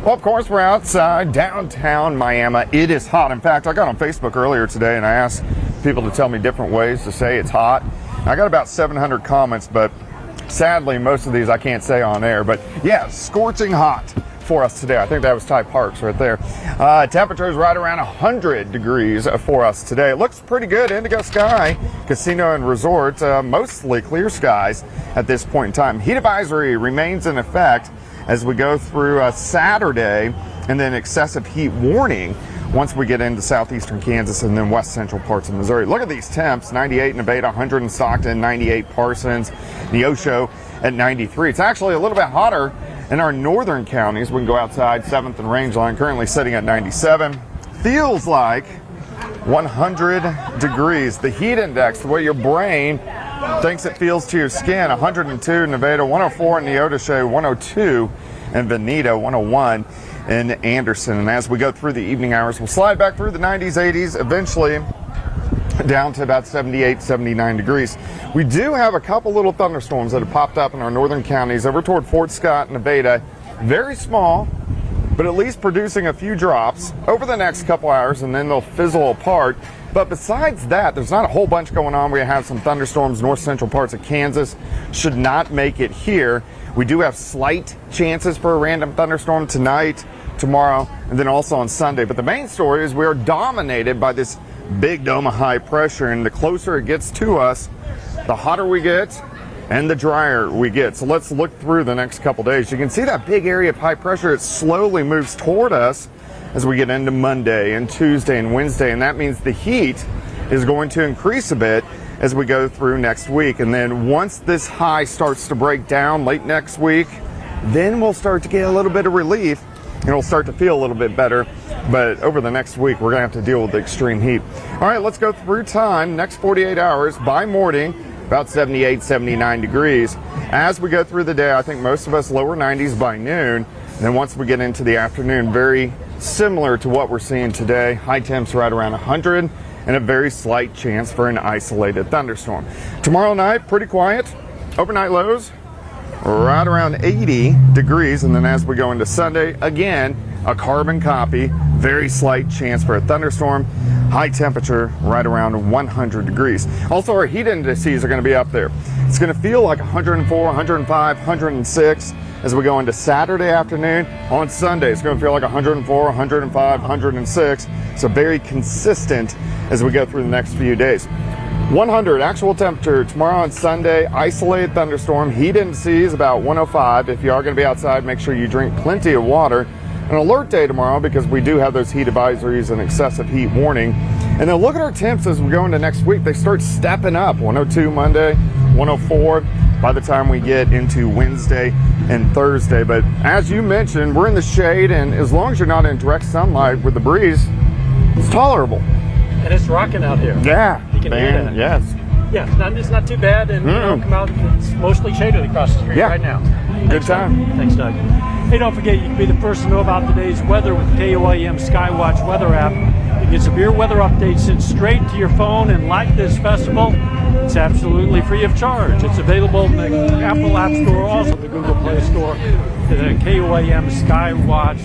Well, of course, we're outside downtown Miami. It is hot. In fact, I got on Facebook earlier today and I asked people to tell me different ways to say it's hot. I got about 700 comments, but sadly, most of these I can't say on air. But yeah, scorching hot for us today. I think that was Ty Parks right there. Temperature is right around 100 degrees for us today. It looks pretty good. Indigo Sky Casino and Resort, mostly clear skies at this point in time. Heat advisory remains in effect as we go through Saturday, and then excessive heat warning once we get into southeastern Kansas and then west central parts of Missouri. Look at these temps: 98 in Nevada, 100 in Stockton, 98 Parsons, Neosho at 93. It's actually a little bit hotter in our northern counties. We can go outside. 7th and Rangeline currently sitting at 97. Feels like 100 degrees. The heat index, the way your brain thinks it feels to your skin: 102 in Nevada, 104 in Neodesha, 102 in Veneta, 101 in Anderson. And as we go through the evening hours, we'll slide back through the 90s, 80s, eventually down to about 78, 79 degrees. We do have a couple little thunderstorms that have popped up in our northern counties over toward Fort Scott, Nevada. Very small, but at least producing a few drops over the next couple hours, and then they'll fizzle apart. But besides that, there's not a whole bunch going on. We have some thunderstorms north central parts of Kansas. Should not make it here. We do have slight chances for a random thunderstorm tonight, tomorrow, and then also on Sunday. But the main story is we are dominated by this big dome of high pressure, and the closer it gets to us, the hotter we get and the drier we get. So let's look through the next couple days. You can see that big area of high pressure. It slowly moves toward us as we get into Monday and Tuesday and Wednesday, and that means the heat is going to increase a bit as we go through next week. And then once this high starts to break down late next week, then we'll start to get a little bit of relief and it'll start to feel a little bit better. But over the next week, we're gonna have to deal with the extreme heat. All right, let's go through time. Next 48 hours, by morning, about 78, 79 degrees. As we go through the day, I think most of us lower 90s by noon. And then once we get into the afternoon, very similar to what we're seeing today. High temps right around 100 and a very slight chance for an isolated thunderstorm. Tomorrow night, pretty quiet. Overnight lows right around 80 degrees. And then as we go into Sunday, again, a carbon copy, very slight chance for a thunderstorm. High temperature right around 100 degrees. Also, our heat indices are going to be up there. It's going to feel like 104, 105, 106 as we go into Saturday afternoon. On Sunday, it's going to feel like 104, 105, 106. So very consistent as we go through the next few days. 100 actual temperature tomorrow on Sunday. Isolated thunderstorm. Heat indices about 105. If you are going to be outside, make sure you drink plenty of water. An alert day tomorrow because we do have those heat advisories and excessive heat warning. And then look at our temps as we go into next week. They start stepping up. 102 Monday, 104 by the time we get into Wednesday and Thursday. But as you mentioned, we're in the shade, and as long as you're not in direct sunlight with the breeze, it's tolerable. And it's rocking out here. Yeah. You can hear that. Yes. Yeah, it's not too bad, and come out, it's mostly shaded across the street right now. Good time. Thanks, Doug. Hey, don't forget, you can be the first to know about today's weather with the KOAM Skywatch weather app. You get severe weather updates sent straight to your phone, and like this festival, it's absolutely free of charge. It's available in the Apple App Store, also the Google Play Store, the KOAM Skywatch.